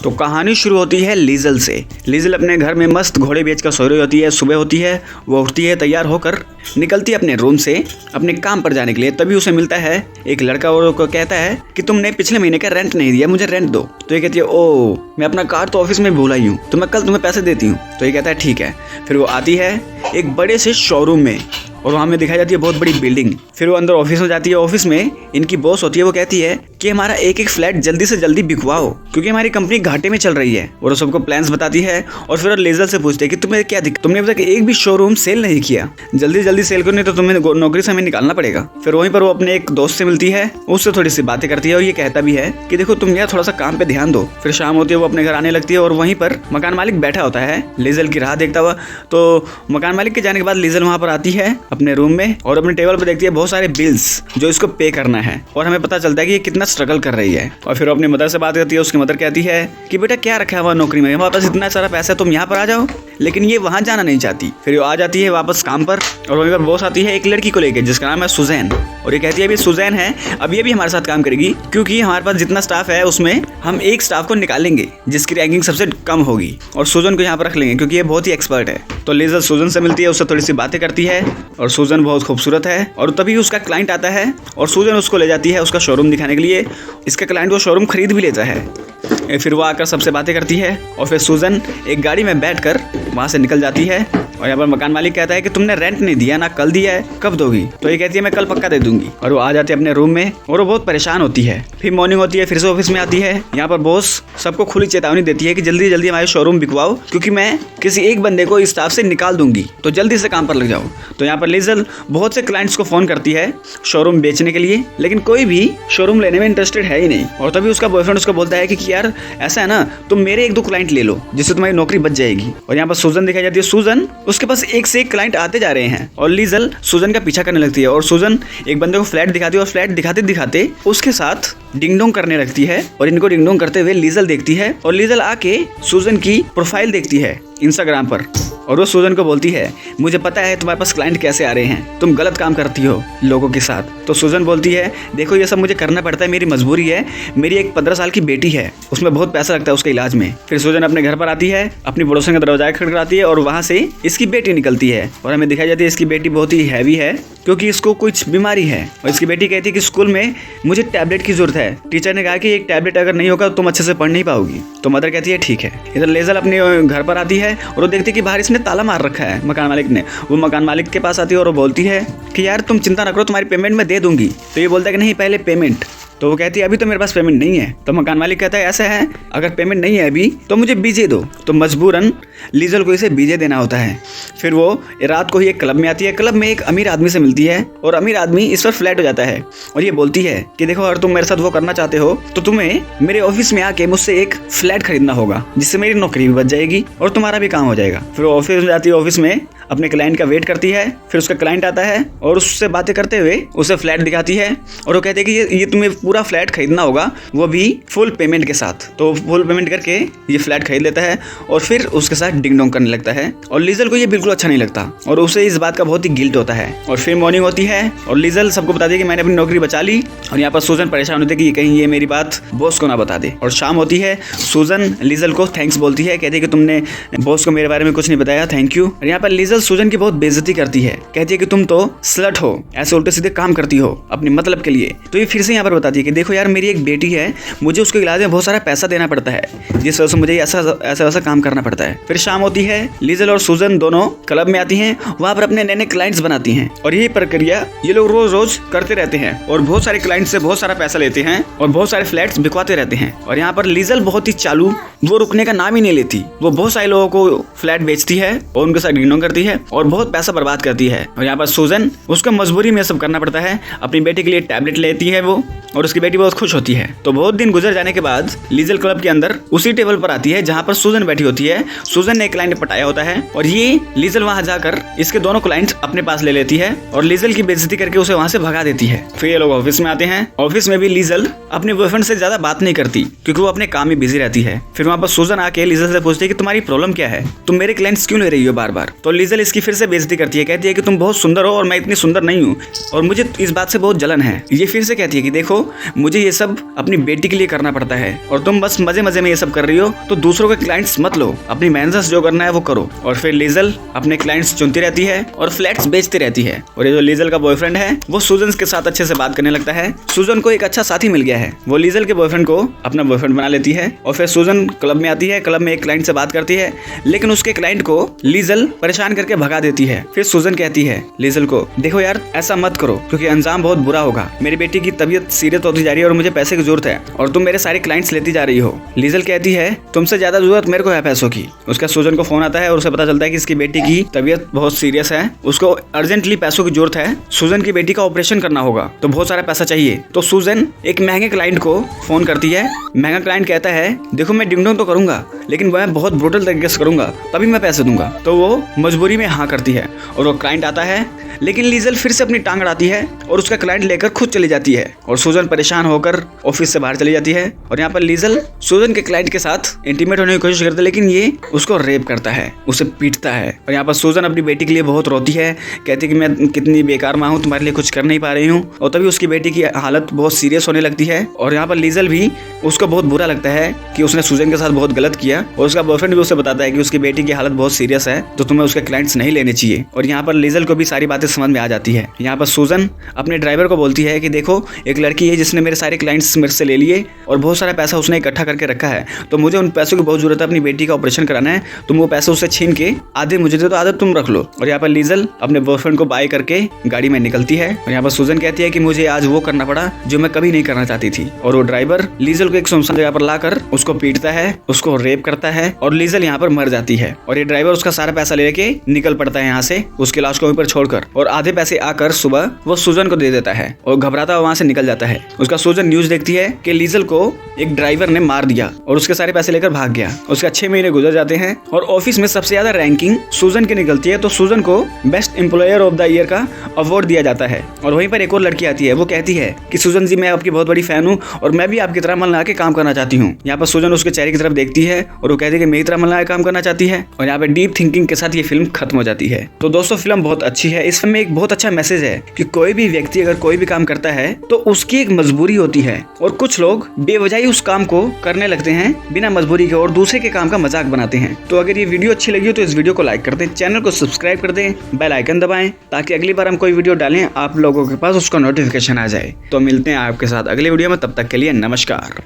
तो कहानी शुरू होती है लीजल से। लीजल अपने घर में मस्त घोड़े बेचकर सो रही होती है। सुबह होती है, वो उठती है, तैयार होकर निकलती है अपने रूम से अपने काम पर जाने के लिए। तभी उसे मिलता है एक लड़का और को कहता है कि तुमने पिछले महीने का रेंट नहीं दिया, मुझे रेंट दो। तो ये कहती है ओ मैं अपना कार तो ऑफिस में भूल आई हूँ, तो मैं कल तुम्हें पैसे देती हूँ। तो ये कहता है ठीक है। फिर वो आती है एक बड़े से शोरूम में और वहाँ में दिखाई जाती है बहुत बड़ी बिल्डिंग। फिर वो अंदर ऑफिस में जाती है। ऑफिस में इनकी बॉस होती है, वो कहती है कि हमारा एक एक फ्लैट जल्दी से जल्दी बिकवाओ क्योंकि हमारी कंपनी घाटे में चल रही है। और वो सबको प्लान्स बताती है और फिर लीजल से पूछते हैं कि तुम्हें क्या दिक्कत, तुमने अभी तक एक भी शोरूम सेल नहीं किया, जल्दी जल्दी सेल करो नहीं तो तुम्हें नौकरी से हमें निकालना पड़ेगा। फिर वहीं पर वो अपने एक दोस्त से मिलती है, उससे थोड़ी सी बातें करती है और ये कहता भी है कि देखो तुम यार थोड़ा सा काम पे ध्यान दो। फिर शाम होती है, वो अपने घर आने लगती है और वहीं पर मकान मालिक बैठा होता है लीजल की राह देखता हुआ। तो मकान मालिक के जाने के बाद लीजल वहाँ पर आती है अपने रूम में और अपने टेबल पर देखती है बहुत सारे बिल्स जो इसको पे करना है और हमें पता चलता है कि ये कितना स्ट्रगल कर रही है। और फिर अपनी मदर से बात करती है। उसकी मदर कहती है कि बेटा क्या रखा हुआ नौकरी में, हमारे पास इतना सारा पैसा है, तुम यहाँ पर आ जाओ। लेकिन ये वहाँ जाना नहीं चाहती। फिर वो आ जाती है वापस काम पर और वहीं पर बॉस आती है एक लड़की को लेकर जिसका नाम है सुजैन। और ये कहती है अभी सुजैन है, अब ये भी हमारे साथ काम करेगी क्योंकि हमारे पास जितना स्टाफ है उसमें हम एक स्टाफ को निकालेंगे जिसकी रैंकिंग सबसे कम होगी और सुजन को यहाँ पर रख लेंगे क्योंकि ये बहुत ही एक्सपर्ट है। तो लीजल सुजन से मिलती है, उससे थोड़ी सी बातें करती है और सुजन बहुत खूबसूरत है। और तभी उसका क्लाइंट आता है और सुजन उसको ले जाती है उसका शोरूम दिखाने के लिए। इसका क्लाइंट वो शोरूम खरीद भी लेता है। फिर वो आकर सबसे बातें करती है और फिर सुजन एक गाड़ी में बैठकर वहाँ से निकल जाती है। और यहाँ पर मकान मालिक कहता है कि तुमने रेंट नहीं दिया ना, कल दिया है, कब दोगी? तो ये कहती है मैं कल पक्का दे दूंगी। और वो आ जाती है अपने रूम में और वो बहुत परेशान होती है। फिर मॉर्निंग होती है, फिर से ऑफिस में आती है। यहाँ पर बॉस सबको खुली चेतावनी देती है कि जल्दी जल्दी हमारे शोरूम बिकवाओ क्योंकि मैं किसी एक बंदे को इस स्टाफ से निकाल दूंगी, तो जल्दी से काम पर लग जाओ। तो यहाँ पर लीजल बहुत से क्लाइंट्स को फोन करती है शोरूम बेचने के लिए, लेकिन कोई भी शोरूम लेने में इंटरेस्टेड है ही नहीं। और तभी उसका बॉयफ्रेंड उसको बोलता है कि यार ऐसा है ना, तुम मेरे एक दो क्लाइंट ले लो जिससे तुम्हारी नौकरी बच जाएगी। और यहाँ पर सुजन दिखाई जाती है। सुजन उसके पास एक से एक क्लाइंट आते जा रहे हैं और लीजल सुजन का पीछा करने लगती है और सुजन एक बंदे को फ्लैट दिखाती है और फ्लैट दिखाते दिखाते उसके साथ डिंग डोंग करने लगती है। और इनको डिंग डोंग करते हुए लीजल देखती है और लीजल आके सुजन की प्रोफाइल देखती है इंस्टाग्राम पर और वो सुजन को बोलती है मुझे पता है तुम्हारे पास क्लाइंट कैसे आ रहे हैं, तुम गलत काम करती हो लोगों के साथ। तो सुजन बोलती है देखो ये सब मुझे करना पड़ता है, मेरी मजबूरी है, मेरी एक 15 साल की बेटी है, उसमें बहुत पैसा लगता है उसके इलाज में। फिर सुजन अपने घर पर आती है, अपनी पड़ोसन का दरवाजा खटखटाती है और वहाँ से इसकी बेटी निकलती है। और हमें दिखाई जाती है इसकी बेटी बहुत ही हैवी है क्योंकि इसको कुछ बीमारी है। और इसकी बेटी कहती है कि स्कूल में मुझे टैबलेट की जरूरत है, टीचर ने कहा कि एक टैबलेट अगर नहीं होगा तो तुम अच्छे से पढ़ नहीं पाओगी। तो मदर कहती है ठीक है। इधर लीजल अपने घर पर आती है और वो देखती है कि बाहर इसने ताला मार रखा है मकान मालिक ने। वो मकान मालिक के पास आती है और वो बोलती है कि यार तुम चिंता न करो, तुम्हारी पेमेंट मैं दे दूंगी। तो ये बोलता है कि नहीं पहले पेमेंट। तो वो कहती है अभी तो मेरे पास पेमेंट नहीं है। तो मकान मालिक कहता है ऐसा है अगर पेमेंट नहीं है अभी तो मुझे बीजे दो। तो मजबूरन लीजल को इसे बीजे देना होता है। फिर वो रात को ही एक क्लब में आती है। क्लब में एक अमीर आदमी से मिलती है और अमीर आदमी इस पर फ्लैट हो जाता है और ये बोलती है कि देखो अगर तुम मेरे साथ वो करना चाहते हो तो तुम्हें मेरे ऑफिस में आके मुझसे एक फ्लैट खरीदना होगा जिससे मेरी नौकरी भी बच जाएगी और तुम्हारा भी काम हो जाएगा। फिर वो ऑफिस में जाती है, ऑफिस में अपने क्लाइंट का वेट करती है। फिर उसका क्लाइंट आता है और उससे बातें करते हुए उसे फ्लैट दिखाती है और वो कहते हैं कि ये तुम्हें पूरा फ्लैट खरीदना होगा, वो भी फुल पेमेंट के साथ। तो फुल पेमेंट करके ये फ्लैट खरीद लेता है और फिर उसके साथ डिंग डोंग करने लगता है। और लीजल को ये बिल्कुल अच्छा नहीं लगता और उसे इस बात का बहुत ही गिल्ट होता है। और फिर मॉर्निंग होती है और लीजल सबको बताती है कि मैंने अपनी नौकरी बचा ली। और यहाँ पर सुजन परेशान होती है कि कहीं ये मेरी बात बॉस को ना बता दे। और शाम होती है, सुजन लीजल को थैंक्स बोलती है, कहती है कि तुमने बॉस को मेरे बारे में कुछ नहीं बताया, थैंक यू। और यहाँ पर लीजल सुजन की बहुत बेइज्जती करती है, कहती है कि तुम तो स्लट हो, ऐसे उल्टे सीधे काम करती हो अपने मतलब के लिए। तो ये फिर से यहाँ पर बताती है कि देखो यार मेरी एक बेटी है, मुझे उसके इलाज में बहुत सारा पैसा देना पड़ता है, जिस वजह से मुझे ऐसा वैसा काम करना पड़ता है। फिर शाम होती है, लीजल और सुजन दोनों क्लब में आती हैं, वहाँ पर अपने नए नए क्लाइंट्स बनाती हैं और यही प्रक्रिया ये लोग रोज रोज करते रहते हैं और बहुत सारे क्लाइंट से बहुत सारा पैसा लेते हैं और बहुत सारे फ्लैट्स बिकवाते रहते हैं। और यहाँ पर लीजल बहुत ही चालू, वो रुकने का नाम ही नहीं लेती, वो बहुत सारे लोगों को फ्लैट बेचती है और उनके साथ डिनर करती है और बहुत पैसा बर्बाद करती है। और यहाँ पर सुजन, उसको मजबूरी में सब करना पड़ता है, अपनी बेटी के लिए टैबलेट लेती है वो और उसकी बेटी बहुत खुश होती है। तो बहुत दिन गुजर जाने के बाद लीजल क्लब के अंदर उसी टेबल पर आती है जहाँ पर सुजन बैठी होती है। सुजन ने एक क्लाइंट पटाया होता है और ये लीजल वहाँ जाकर इसके दोनों क्लाइंट्स अपने पास ले लेती है और लीजल की बेइज्जती करके उसे वहाँ से भगा देती है। फिर ये लोग ऑफिस में आते हैं। ऑफिस में भी लीजल अपने बॉयफ्रेंड से ज्यादा बात नहीं करती क्योंकि वो अपने काम में बिजी रहती है। फिर वहाँ पर सुजन आके लीजल से पूछती है कि तुम्हारी प्रॉब्लम क्या है, तुम मेरे क्लाइंट्स क्यों ले रही हो बार बार। तो लीजल लीजल इसकी फिर से बेइज्जती करती है, कहती है कि तुम बहुत सुंदर हो और मैं इतनी सुंदर नहीं हूँ और मुझे इस बात से बहुत जलन है। ये फिर से कहती है कि देखो मुझे ये सब अपनी बेटी के लिए करना पड़ता है और तुम बस मजे मजे में ये सब कर रही हो, तो दूसरों के क्लाइंट्स मत लो, अपनी मेहनत से जो करना है वो करो। और फिर लीजल अपने क्लाइंट्स चुनती रहती है और फ्लैट्स बेचती रहती है। और ये जो लीजल का बॉयफ्रेंड है वो सूजन के साथ अच्छे से बात करने लगता है। सूजन को एक अच्छा साथी मिल गया है, वो लीजल के बॉयफ्रेंड को अपना बॉयफ्रेंड बना लेती है। और फिर सूजन क्लब में आती है, क्लब में एक क्लाइंट से बात करती है, लेकिन उसके क्लाइंट को लीजल परेशान करके भगा देती है। फिर सूजन कहती है लीजल को, देखो यार ऐसा मत करो क्योंकि अंजाम बहुत बुरा होगा, मेरी बेटी की तबीयत सीरियस होती जा रही है और मुझे पैसे की जरूरत है और तुम मेरे सारे क्लाइंट्स लेती जा रही हो। लीजल कहती है तुमसे ज्यादा जरूरत मेरे को है पैसों की। उसका सूजन को फोन आता है और उसे पता चलता है कि इसकी बेटी की तबीयत बहुत सीरियस है, उसको अर्जेंटली पैसों की जरूरत है, सूजन की बेटी का ऑपरेशन करना होगा तो बहुत सारा पैसा चाहिए। तो सूजन एक महंगे क्लाइंट को फोन करती है। महंगा क्लाइंट कहता है देखो मैं डिंग डोंग तो करूंगा लेकिन मैं बहुत ब्रूटल तरीके से करूंगा तभी मैं पैसे दूंगा। तो वो मजबूरी में हाँ करती है और वो क्लाइंट आता है, लेकिन लीजल फिर से अपनी टांग अड़ाती है और उसका क्लाइंट लेकर खुद चली जाती है और सूजन परेशान होकर ऑफिस से बाहर चली जाती है। और यहाँ पर लीजल सूजन के क्लाइंट के साथ इंटीमेट होने की कोशिश करता है, लेकिन ये उसको रेप करता है, उसे पीटता है। और यहाँ पर सूजन अपनी बेटी के लिए बहुत रोती है, कहती है कि मैं कितनी बेकार माँ हूँ, तुम्हारे लिए कुछ कर नहीं पा रही हूँ। और तभी उसकी बेटी की हालत बहुत सीरियस होने लगती है और यहाँ पर लीजल भी उसको बहुत बुरा लगता है कि उसने सूजन के साथ बहुत गलत किया और उसका बॉयफ्रेंड भी उसे बताता है कि उसकी बेटी की हालत बहुत सीरियस है तो तुम्हें उसके क्लाइंट्स नहीं लेने चाहिए। और यहाँ पर लीजल को भी सारी बातें समझ में आ जाती है। यहाँ पर सूजन अपने ड्राइवर को बोलती है कि देखो एक लड़की है जिसने मेरे सारे क्लाइंट्स मेरे से ले लिए और बहुत सारा पैसा उसने इकट्ठा करके रखा है, तो मुझे उन पैसों की बहुत जरूरत है, अपनी बेटी का ऑपरेशन कराना है, तुम वो पैसे उससे छीन के आधे मुझे दे दो, आधे तुम रख लो। और यहाँ पर लीजल अपने बॉयफ्रेंड को बाय करके गाड़ी में निकलती है और यहाँ पर सूजन कहती है कि मुझे आज वो करना पड़ा जो मैं कभी नहीं करना चाहती थी। और वो ड्राइवर लीजल को एक सुनसान जगह पर लाकर उसको पीटता है, उसको रेप करता है और लीजल यहाँ पर मर जाती है। और ये ड्राइवर उसका सारा पैसा लेके निकल पड़ता है यहाँ से, उसकी लाश को वहीं पर छोड़कर, और आधे पैसे आकर सुबह वो सूजन को दे देता है और घबराता हुआ वहां से निकल जाता है। उसका सूजन न्यूज देखती है कि लीजल को एक ड्राइवर ने मार दिया और उसके सारे पैसे लेकर भाग गया। उसका 6 महीने गुजर जाते हैं और ऑफिस में सबसे ज्यादा रैंकिंग सूजन की निकलती है, तो सूजन को best employer of the year का अवार्ड दिया जाता है। और वहीं पर एक और लड़की आती है, वो कहती है कि सूजन जी मैं आपकी बहुत बड़ी फैन हूँ और मैं भी आपकी तरह मन लगा के काम करना चाहती हूँ। यहाँ पर सूजन उसके चेहरे की तरफ देखती है और वो कहती है कि मेरी तरह मन लगा के काम करना चाहती है। और यहाँ पे डीप थिंकिंग के साथ ये फिल्म खत्म हो जाती है। तो दोस्तों फिल्म बहुत अच्छी है, इस फिल्म में एक बहुत अच्छा मैसेज है कि कोई भी व्यक्ति अगर कोई भी काम करता है तो उसकी एक मजबूरी होती है और कुछ लोग बेवजह उस काम को करने लगते हैं बिना मजबूरी के और दूसरे के काम का मजाक बनाते हैं। तो अगर ये वीडियो अच्छी लगी हो तो इस वीडियो को लाइक कर दें, चैनल को सब्सक्राइब कर दें, बेल आइकन दबाएं ताकि अगली बार हम कोई वीडियो डालें आप लोगों के पास उसका नोटिफिकेशन आ जाए। तो मिलते हैं आपके साथ अगले वीडियो में, तब तक के लिए नमस्कार।